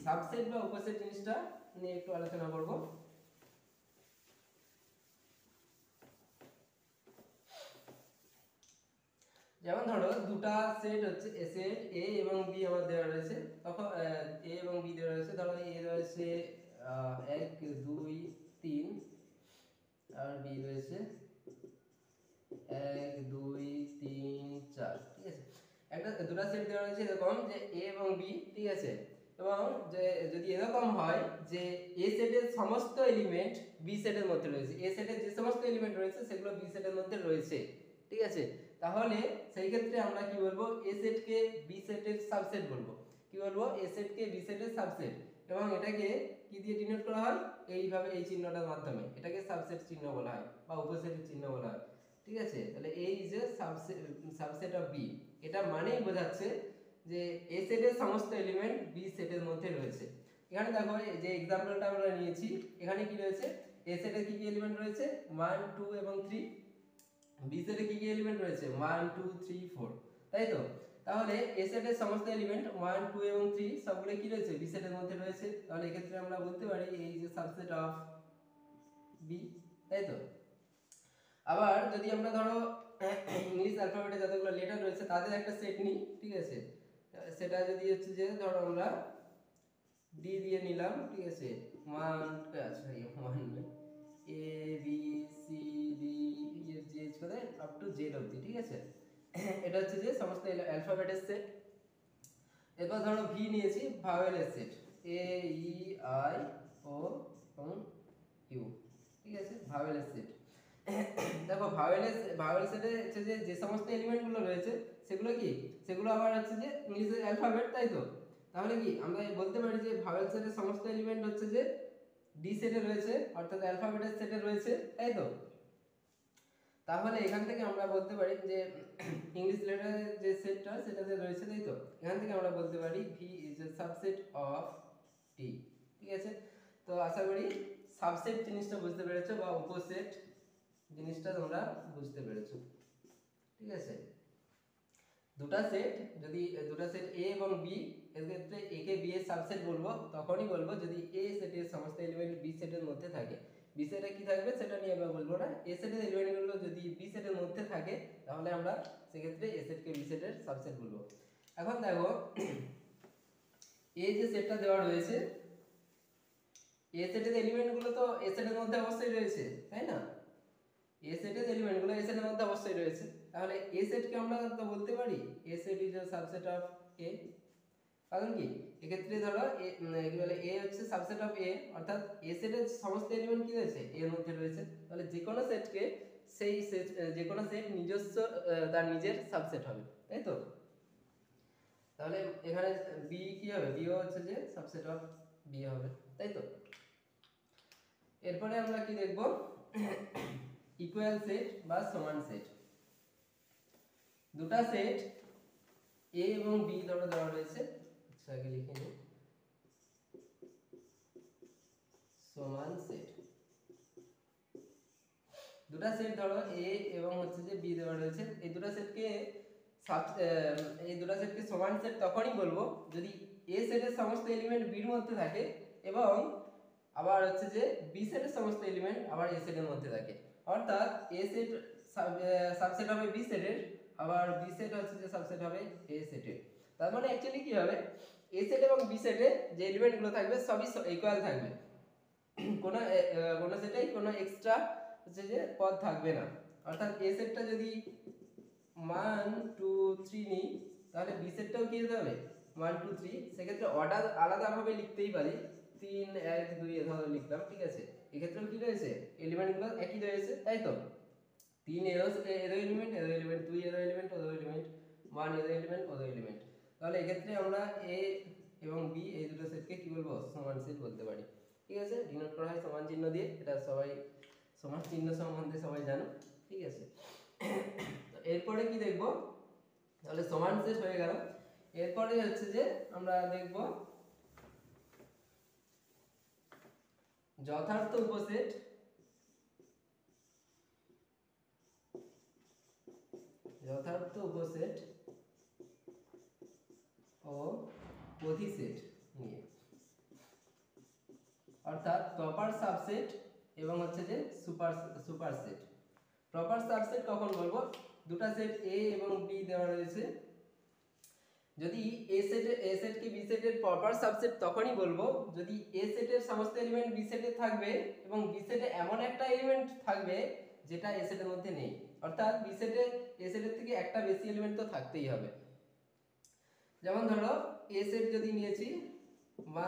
সাবসেট বা উপসেট জিনিসটা নিয়ে একটু আলোচনা করব। যেমন ধরো দুটা সেট হচ্ছে সেট এ এবং বি আমার দেওয়া রয়েছে, তখন এ এবং বি দেওয়া রয়েছে, ধরো এ রয়েছে 1 2 3 আর বি রয়েছে 1 2 3 4, ঠিক আছে। একটা দুটা সেট দেওয়া রয়েছে এরকম যে এ এবং বি, ঠিক আছে, এবং যে যদি এরকম হয় যে এ সেটের সমস্ত এলিমেন্ট বি সেটের মধ্যে রয়েছে, এ সেটের যে সমস্ত এলিমেন্ট রয়েছে সেগুলো বি সেটের মধ্যে রয়েছে, ঠিক আছে, তাহলে সেই ক্ষেত্রে আমরা কি বলবো, এ সেটকে বি সেটের সাবসেট বলবো। কি বলবো, এ সেটকে বি সেটের সাবসেট, এবং এটাকে কি দিয়ে ডিনোট করা হয়, এইভাবে এই চিহ্নটার মাধ্যমে, এটাকে সাবসেট চিহ্ন বলা হয় বা উপসেটের চিহ্ন বলা হয়। ঠিক আছে, তাহলে এই যে সাবসেট অফ বি, এটা মানেই বোঝাচ্ছে যে এ সেটের সমস্ত এলিমেন্ট বি সেটের মধ্যে রয়েছে। এখানে দেখো এই যে एग्जांपलটা আমরা নিয়েছি, এখানে কি রয়েছে, এ সেটে কি কি এলিমেন্ট রয়েছে 1 2 এবং 3, বি সেটে কি কি এলিমেন্ট রয়েছে 1 2 3 4, তাই তো। তাহলে এ সেটের সমস্ত এলিমেন্ট 1 2 এবং 3 সবগুলো কি রয়েছে বি সেটের মধ্যে রয়েছে, তাহলে এই ক্ষেত্রে আমরা বলতে পারি এই যে সাবসেট অফ বি, তাই তো। আবার যদি আমরা ধরো ইংলিশ অ্যালফাবেটে যতগুলো লেটার রয়েছে তাদের একটা সেট নিই, ঠিক আছে, সেটা যদি হচ্ছে যে ধরো আমরা ডি দিয়ে নিলাম, ঠিক আছে, 1 আচ্ছা এই 1 A B C D F G H করে আপ টু জেড অবধি, ঠিক আছে। এটা হচ্ছে যে সমস্ত অ্যালফাবেটের সেট। এবার ধরো ভি নিয়েছি, ভাওয়েলের set, A E I O এবং ইউ, ঠিক আছে, ভাওয়েলের সেট। দেখো ভাওয়েল সেটে হচ্ছে যে যে সমস্ত এলিমেন্টগুলো রয়েছে সেগুলো কি, সেগুলো আবার হচ্ছে যে ইংলিশের অ্যালফাবেট, তাই তো। তাহলে কি আমরা বলতে পারি যে ভাওয়েল সেটের সমস্ত এলিমেন্ট হচ্ছে যে ডি সেটে রয়েছে, অর্থাৎ অ্যালফাবেটের সেটে রয়েছে, তাই তো। তাহলে এখান থেকে আমরা বলতে পারি যে ইংলিশ লেটারের যে সেটটা সেটাতে রয়েছে, তাই তো। এখান থেকে আমরা বলতে পারি V is a subset of T, ঠিক আছে। তো আশা করি সাবসেট জিনিসটা বুঝতে পেরেছো বা উপসেট জিনিসটা তোমরা বুঝতে পেরেছো, ঠিক আছে। দুটো সেট, যদি দুটো সেট এ এবং বি, এর ক্ষেত্রে এ কে বি এর সাবসেট বলবো তখনই বলবো যদি এ সেটের সমস্ত এলিমেন্ট বি সেটের মধ্যে থাকে। বি সেটে কি থাকবে সেটা নিয়ে আমরা বলবো না, এ সেটের এলিমেন্টগুলো যদি বি সেটের মধ্যে থাকে তাহলে আমরা সেক্ষেত্রে এ সেটকে বি সেটের সাবসেট বলবো। এখন দেখো এই যে সেটটা দেওয়া রয়েছে, এ সেটের এলিমেন্টগুলো তো এ সেটের মধ্যে অবশ্যই রয়েছে, তাই না। এ সেটের এলিমেন্টগুলো এ সেটের মধ্যে অবশ্যই রয়েছে, তাহলে এ সেটকে আমরা তো বলতে পারি A set is a subset of A. কারণ কি এক্ষেত্রে ধরো কি বলে এ হচ্ছে সাবসেট অফ এ, অর্থাৎ এ সেটের সমস্ত এলিমেন্ট কি রয়েছে এর মধ্যে রয়েছে, তাহলে যে কোনো সেটকে সেই সেট, যে কোনো সেট নিজস্ব তার নিজের সাবসেট হবে, তাই তো। তাহলে এখানে বি কি হবে, বিও হচ্ছে যে সাবসেট অফ বি হবে, তাই তো। এরপরে আমরা কি দেখব, ইকুয়াল সেট বা সমান সেট। দুটো সেট এ এবং বি ধরো দেওয়া রয়েছে, আচ্ছা আগে লিখে নিই, সমান সেট। দুটো সেট ধরো এ এবং হচ্ছে যে বি দেওয়া রয়েছে, এই দুটো সেটকে সমান সেট তখনই বলবো যদি এ সেটের সমস্ত এলিমেন্ট বির মধ্যে থাকে এবং আবার হচ্ছে যে বি সেটের সমস্ত এলিমেন্ট আবার এ সেটের মধ্যে থাকে, অর্থাৎ এ সেট সাবসেট হবে বি সেটের, আবার বি সেট হচ্ছে যে সাবসেট হবে এ সেটের। তার মানে অ্যাকচুয়ালি কি হবে, এ সেট এবং বি সেটে যে এলিমেন্টগুলো থাকবে সবই ইকুয়াল থাকবে, কোনো সেটেই কোনো এক্সট্রা হচ্ছে যে পদ থাকবে না। অর্থাৎ এ সেটটা যদি 1 2 3 নিই তাহলে বি সেটটাও কি হতে হবে 1 2 3, সেক্ষেত্রে অর্ডার আলাদাভাবে লিখতেই পারি 3 1 2 এভাবে লিখলাম, ঠিক আছে। এক্ষেত্রেও কি রয়েছে এলিমেন্টগুলো একই রয়েছে, তাই তো। 3 এরো এলিমেন্ট, 2 এরো এলিমেন্ট, ওরো এলিমেন্ট, 1 এরো এলিমেন্ট, ওরো এলিমেন্ট। তাহলে এক্ষেত্রে আমরা এ এবং বি এই দুটো সেটকে কি বলবো সমান সেট বলতে পারি, ঠিক আছে। ডিনোট করা হয় সমান চিহ্ন দিয়ে, এটা সবাই সমান চিহ্ন সম্বন্ধে সবাই জানো, ঠিক আছে। তো এরপরে কি দেখব, তাহলে সমান সেট হয়ে গেল। এরপরে হচ্ছে যে আমরা দেখব যথার্থ উপসেট ও অধিসেট নিয়ে, অর্থাৎ প্রপার সাবসেট এবং হচ্ছে যে সুপারসেট। প্রপার সাবসেট কখন বলবো, দুটো সেট এ এবং বি দেওয়া রয়েছে, যদি এ সেটকে বি সেটের প্রপার সাবসেট তখনই বলবো যদি এ সেটের সমস্ত এলিমেন্ট বি সেটে থাকবে এবং বি সেটে এমন একটা এলিমেন্ট থাকবে যেটা এ সেটের মধ্যে নেই, অর্থাৎ বি সেটে এ সেটের থেকে একটা বেশি এলিমেন্ট তো থাকতেই হবে। যেমন ধরো এ সেট যদি নিয়েছি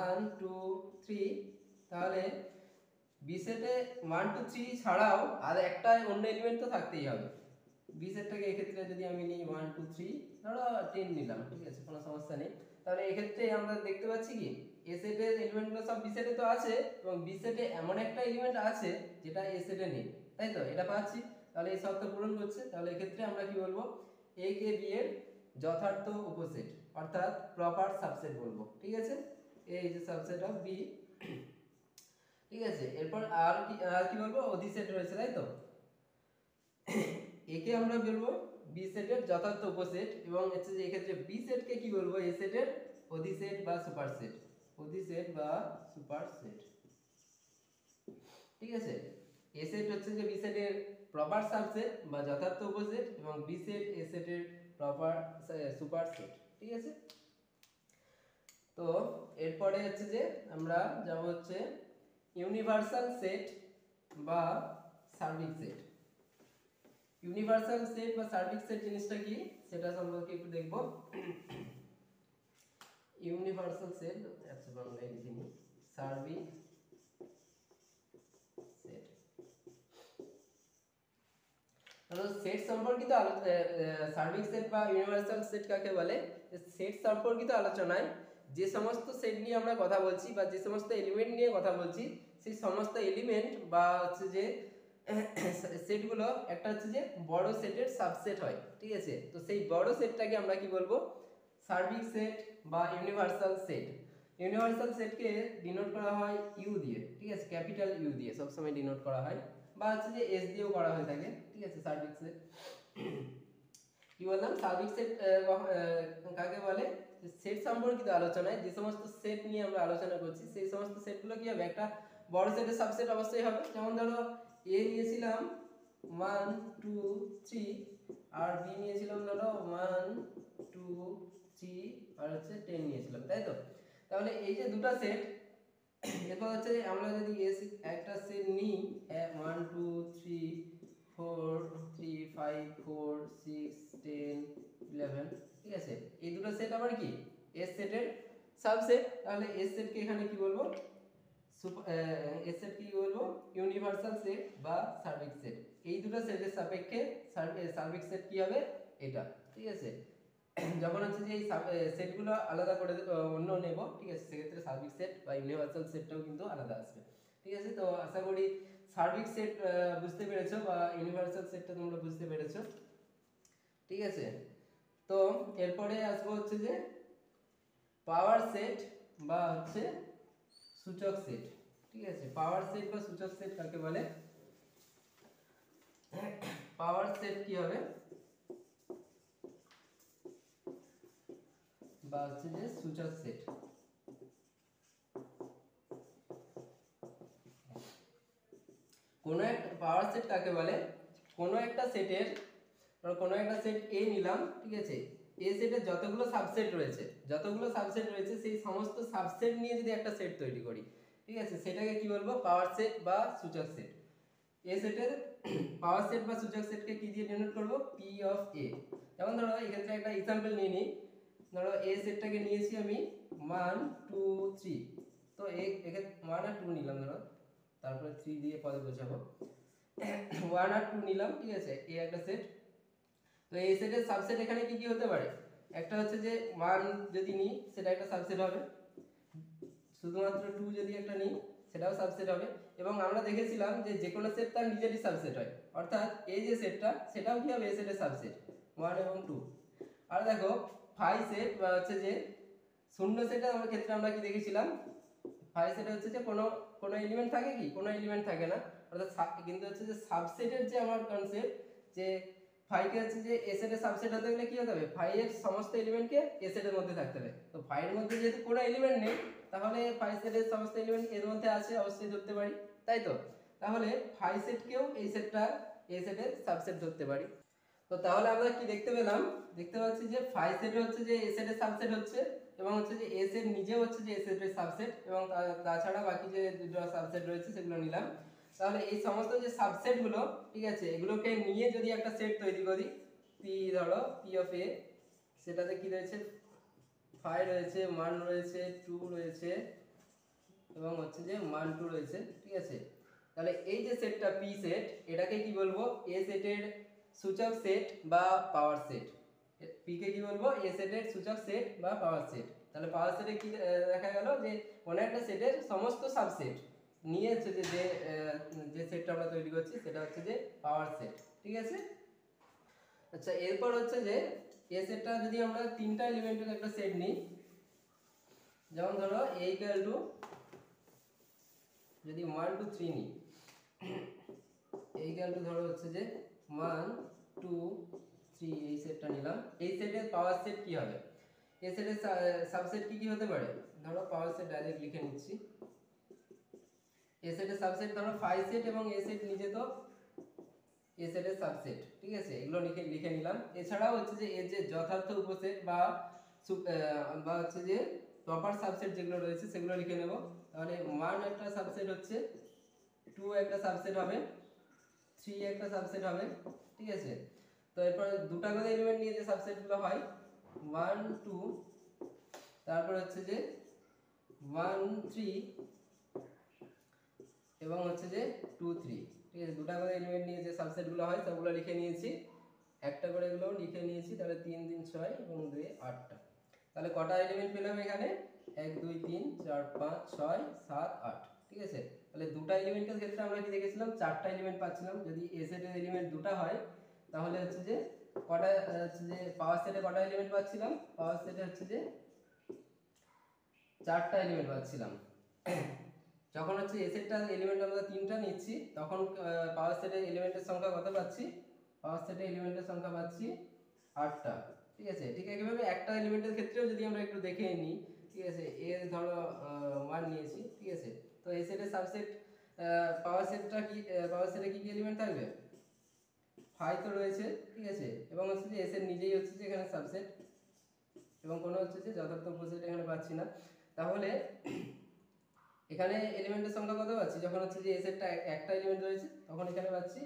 1 2 3, তাহলে বি সেটে 1 2 3 ছাড়াও আর একটা অন্য এলিমেন্ট তো থাকতেই হবে। বি সেটটাকে এক্ষেত্রে যদি আমি নিই 1 2 3 ধরো 10 নিলাম, ঠিক আছে, কোনো সমস্যা নেই। তাহলে এক্ষেত্রে আমরা দেখতে পাচ্ছি কি এ সেটের এলিমেন্টগুলো সব বি সেটে তো আছে এবং বি সেটে এমন একটা এলিমেন্ট আছে যেটা এ সেটে নেই, তাই তো এটা পাচ্ছি। তাহলে এই শর্ত পূরণ করছে। তাহলে এক্ষেত্রে আমরা কি বলবো, এ কে বি এর যথার্থ উপসেট অর্থাৎ প্রপার সাবসেট বলবো, ঠিক আছে। এই যে সাবসেট অফ বি, ঠিক আছে। এরপর আর কি বলবো, অধিসেট রয়েছে, তাই তো। একে আমরা বলবো বি সেটের যথার্থ উপসেট এবং হচ্ছে যে এক্ষেত্রে বি সেটকে কি বলবো, এ সেটের অধিসেট বা সুপারসেট, অধিসেট বা সুপারসেট, ঠিক আছে। এ সেট হচ্ছে যে বি সেটের প্রপার সাবসেট বা যথার্থ উপসেট এবং বি সেট এ সেটের প্রপার সুপারসেট, ঠিক আছে। তো এরপরে হচ্ছে যে আমরা যাব হচ্ছে ইউনিভার্সাল সেট বা সার্বিক সেট। ইউনিভার্সাল সেট বা সার্বিক সেট জিনিসটা কি সেটা সম্পর্কে একটু দেখব। ইউনিভার্সাল সেট, আচ্ছা বাংলায় লিখে নিই, সার্বিক সেট। সেট সম্পর্কিত সার্বিক সেট বা ইউনিভার্সাল সেট কাকে বলে, সেট সম্পর্কিত আলোচনায় যে সমস্ত সেট নিয়ে আমরা কথা বলছি বা যে সমস্ত এলিমেন্ট নিয়ে কথা বলছি সেই সমস্ত এলিমেন্ট বা হচ্ছে যে সেটগুলো একটা হচ্ছে যে বড় সেটের সাবসেট হয়, ঠিক আছে। তো সেই বড় সেটটাকে আমরা কি বলবো, সার্বিক সেট বা ইউনিভার্সাল সেট। ইউনিভার্সাল সেটকে ডিনোট করা হয় ইউ দিয়ে, ঠিক আছে, ক্যাপিটাল ইউ দিয়ে সবসময় ডিনোট করা হয়, বা হচ্ছে যে এস দিয়েও করা হয়ে থাকে, ঠিক আছে। সার্বিক সেট কি বললাম, সার্বিক সেট কাকে বলে, সেট সম্পর্কিত আলোচনায় যে সমস্ত সেট নিয়ে আমরা আলোচনা করছি সেই সমস্ত সেটগুলো কি হবে, একটা বড় সেটের সাবসেট অবশ্যই হবে। যেমন ধরো এ নিয়েছিলাম 1 2 3 আর বি নিয়েছিলাম ধরো 1 2 3 আর হচ্ছে 10 নিয়েছিলাম, তাই তো। তাহলে এই যে দুটো সেট, এরপর হচ্ছে আমরা যদি একটা সেট নিই 1 2 3 4 3 5 4 6 10 11, ঠিক আছে। এই দুটো সেট আবার কি এস সেটের সাবসেট। তাহলে এস সেটকে এখানে কি বলবো, এস সেট কি বলবো, ইউনিভার্সাল সেট বা সার্বিক সেট। এই দুটো সেটের সাপেক্ষে সার্বিক সেট কি হবে, এটা, ঠিক আছে। যখন হচ্ছে যে এই সেটগুলো আলাদা করে অন্য নেব, ঠিক আছে, সেক্ষেত্রে সার্বিক সেট বা ইউনিভার্সাল সেটটাও কিন্তু আলাদা আসবে, ঠিক আছে। তো আশা করি সার্বিক সেট বুঝতে পেরেছো বা ইউনিভার্সাল সেটটা তোমরা বুঝতে পেরেছো, ঠিক আছে। তো এরপরে আসবো হচ্ছে যে পাওয়ার সেট বা হচ্ছে সূচক সেট, ঠিক আছে। পাওয়ার সেট বা সূচক সেট কাকে বলে, পাওয়ার সেট কি হবে বা হচ্ছে যে সূচক সেট। কোনো একটা পাওয়ার সেট কাকে বলে, কোনো একটা সেটের, কোনো একটা সেট এ নিলাম, ঠিক আছে। এ সেটের যতগুলো সাবসেট রয়েছে, সেই সমস্ত সাবসেট নিয়ে যদি একটা সেট তৈরি করি, ঠিক আছে, সেটাকে কি বলবো, পাওয়ার সেট বা সূচক সেট। এ সেটের পাওয়ার সেট বা সূচক সেটকে কি দিয়ে ডিনোট করব, পি অফ এ। যেমন ধরো এক্ষেত্রে একটা এক্সাম্পল নিয়ে নিই, ধরো এ সেটটাকে নিয়েছি আমি 1 2 3, তো এক্ষেত্রে 1 আর 2 নিলাম ধরো, তারপরে 3 দিয়ে পরে বোঝাবো। 1 আর 2 নিলাম, ঠিক আছে, এ একটা সেট। তো এই সেটের সাবসেট এখানে কি কি হতে পারে, একটা হচ্ছে যে 1 যদি নিই সেটা একটা সাবসেট হবে, শুধুমাত্র 2 যদি একটা নিই সেটাও সাবসেট হবে। এবং আমরা দেখেছিলাম যে যে কোনো সেট তার নিজেরই সাবসেট হয়, অর্থাৎ এই যে সেটটা সেটাও কি হবে, এই সেটের সাবসেট 1 এবং 2। আর দেখো 5 সেট বা হচ্ছে যে শূন্য সেটের আমরা ক্ষেত্রে আমরা কি দেখেছিলাম, 5 সেটে হচ্ছে যে কোনো কোনো এলিমেন্ট থাকে কি, কোনো এলিমেন্ট থাকে না, অর্থাৎ কিন্তু হচ্ছে যে সাবসেটের যে আমার কনসেপ্ট, যে 5 কে হচ্ছে যে এ সেটের সাবসেট হতে গেলে কি হতে হবে, 5 এর সমস্ত এলিমেন্টকে এ সেটের মধ্যে থাকতে হবে। তো 5 এর মধ্যে যেহেতু কোনো এলিমেন্ট নেই তাহলে 5 সেটের সমস্ত এলিমেন্ট এর মধ্যে আছে অবশ্যই ধরতে পারি, তাই তো। তাহলে 5 সেটকেও এই সেটটা এ সেটের সাবসেট ধরতে পারি। তো তাহলে আমরা কি দেখতে পেলাম, দেখতে পাচ্ছি যে 5 সেট হচ্ছে যে এ সেটের সাবসেট হচ্ছে এবং হচ্ছে যে এ সেট নিজেও হচ্ছে যে এ সেটের সাবসেট এবং তাছাড়া বাকি যে দুটো সাবসেট রয়েছে সেগুলো নিলাম। তাহলে এই সমস্ত যে সাবসেট গুলো, ঠিক আছে, এগুলোকে নিয়ে যদি একটা সেট তৈরি করি, পি ধরো পি অফ এ, সেটাতে কি রয়েছে, 5 রয়েছে, 1 রয়েছে, 2 রয়েছে এবং হচ্ছে যে 1 2 রয়েছে, ঠিক আছে। তাহলে এই যে সেটটা পি সেট, এটাকে কি বলবো, এ সেটের সূচক সেট বা পাওয়ার সেট। পি কে কি বলবো, এ সেটের সূচক সেট বা পাওয়ার সেট। তাহলে পাওয়ার সেটে কি দেখা গেল যে কোনো একটা সেটের সমস্ত সাবসেট নিয়ে হচ্ছে যে সেটটা আমরা তৈরি করছি সেটা হচ্ছে যে পাওয়ার সেট। ঠিক আছে। আচ্ছা, এরপর হচ্ছে যে এ সেটটা যদি আমরা তিনটা এলিমেন্টের একটা সেট নিই, যেমন ধরো a ইকুয়াল টু যদি 1 2 3 নিই, a ইকুয়াল টু ধরো হচ্ছে যে 1 2 3 এই সেটটা নিলাম। এই সেটের পাওয়ার সেট কি হবে, এই সেটের সাবসেট কি কি হতে পারে, ধরো পাওয়ার সেট ডাইরেক্ট লিখে নিচ্ছি। এ সেটের সাবসেট ধরো 5 সেট এবং এ সেট নিজে তো এ সেটের সাবসেট। ঠিক আছে, এগুলো লিখে নিলাম। এছাড়াও হচ্ছে যে এর যে যথার্থ উপসেট বা হচ্ছে যে প্রপার সাবসেট যেগুলো রয়েছে সেগুলো লিখে নেব। তাহলে 1 একটা সাবসেট হচ্ছে, 2 একটা সাবসেট হবে, 3 একটা সাবসেট হবে। ঠিক আছে, তো এরপর দুটা করে এলিমেন্ট নিয়ে যে সাবসেটগুলো হয় 1 2, তারপর হচ্ছে যে 1 3 এবং হচ্ছে যে 2 3। ঠিক আছে, দুটা করে এলিমেন্ট নিয়ে যে সাবসেটগুলো হয় সবগুলো লিখে নিয়েছি, একটা করে এগুলো লিখে নিয়েছি। তাহলে 3 3 6 এবং 2 8টা। তাহলে কটা এলিমেন্ট পেলাম এখানে, 1 2 3 4 5 6 7 8। ঠিক আছে, তাহলে দুটা এলিমেন্টের ক্ষেত্রে আমরা কি দেখেছিলাম, চারটা এলিমেন্ট পাচ্ছিলাম। যদি এ সেটের এলিমেন্ট দুটা হয় তাহলে হচ্ছে যে কটা হচ্ছে যে পাওয়ার সেটে কটা এলিমেন্ট পাচ্ছিলাম, পাওয়ার সেটে হচ্ছে যে চারটা এলিমেন্ট পাচ্ছিলাম। যখন হচ্ছে এ সেটটার এলিমেন্ট আমরা তিনটা নিচ্ছি তখন পাওয়ার সেটের এলিমেন্টের সংখ্যা কত পাচ্ছি, পাওয়ার সেটের এলিমেন্টের সংখ্যা পাচ্ছি 8টা। ঠিক আছে, ঠিক একইভাবে একটা এলিমেন্টের ক্ষেত্রেও যদি আমরা একটু দেখে নিই। ঠিক আছে, এ ধরো 1 নিয়েছি। ঠিক আছে, তো এ সেটের সাবসেট পাওয়ার সেটটা কি, পাওয়ার সেটে কি কি এলিমেন্ট থাকবে, 5 তো রয়েছে। ঠিক আছে, এবং হচ্ছে যে এ সেট নিজেই হচ্ছে যে এখানে সাবসেট এবং কোনো হচ্ছে যে যথার্থ উপসেট এখানে পাচ্ছি না। তাহলে এখানে এলিমেন্টের সংখ্যা কত পাচ্ছি, যখন হচ্ছে যে এ সেটটা একটা এলিমেন্ট রয়েছে তখন এখানে পাচ্ছি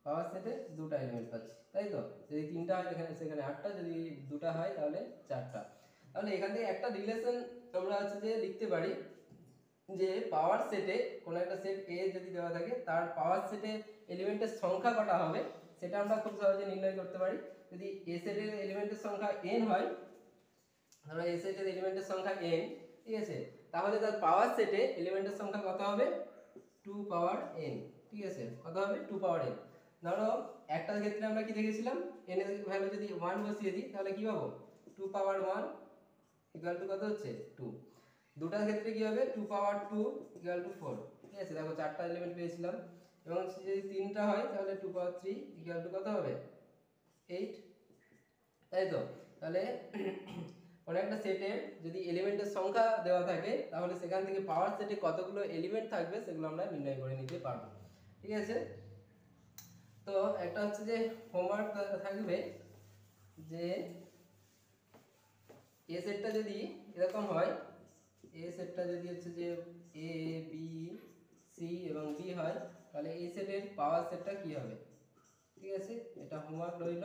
পাওয়ার সেটে দুটা এলিমেন্ট পাচ্ছি, তাই তো। যদি তিনটা হয় এখানে সেখানে 8টা, যদি দুটা হয় তাহলে 4টা। তাহলে এখান থেকে একটা রিলেশন আমরা হচ্ছে যে লিখতে পারি যে পাওয়ার সেটে কোনো একটা সেট এ যদি দেওয়া থাকে তার পাওয়ার সেটে এলিমেন্টের সংখ্যা কটা হবে সেটা আমরা খুব সহজে নির্ণয় করতে পারি। যদি এ সেটের এলিমেন্টের সংখ্যা n হয়, ধরো এ সেটের এলিমেন্টের সংখ্যা n, ঠিক আছে, তাহলে তার পাওয়ার সেটে এলিমেন্টের সংখ্যা কত হবে, 2 পাওয়ার n। ঠিক আছে, কত হবে, 2 পাওয়ার n। ধরো একটার ক্ষেত্রে আমরা কি দেখেছিলাম, n এর ভ্যালু যদি 1 বসিয়ে দিই তাহলে কি পাবো, 2 পাওয়ার 1 ইকুয়াল টু কত হচ্ছে 2। দুটার ক্ষেত্রে কি হবে, 2 পাওয়ার 2 ইকুয়াল টু 4। ঠিক আছে, দেখো চারটা এলিমেন্ট পেয়েছিলাম। এবং যদি তিনটা হয় তাহলে 2 পাওয়ার 3 ইকুয়াল টু কত হবে, 8। তাই তো। তাহলে কোনো একটা সেটে যদি এলিমেন্টের সংখ্যা দেওয়া থাকে তাহলে সেখান থেকে পাওয়ার সেটে কতগুলো এলিমেন্ট থাকবে সেগুলো আমরা নির্ণয় করে নিতে পারবো। ঠিক আছে, তো একটা হচ্ছে যে হোমওয়ার্ক থাকবে যে এ সেটটা যদি এরকম হয়, এ সেটটা যদি হচ্ছে যে এ বি সি এবং ডি হয় তাহলে এই সেটের পাওয়ার সেটটা কি হবে। ঠিক আছে, এটা হোমওয়ার্ক রইল।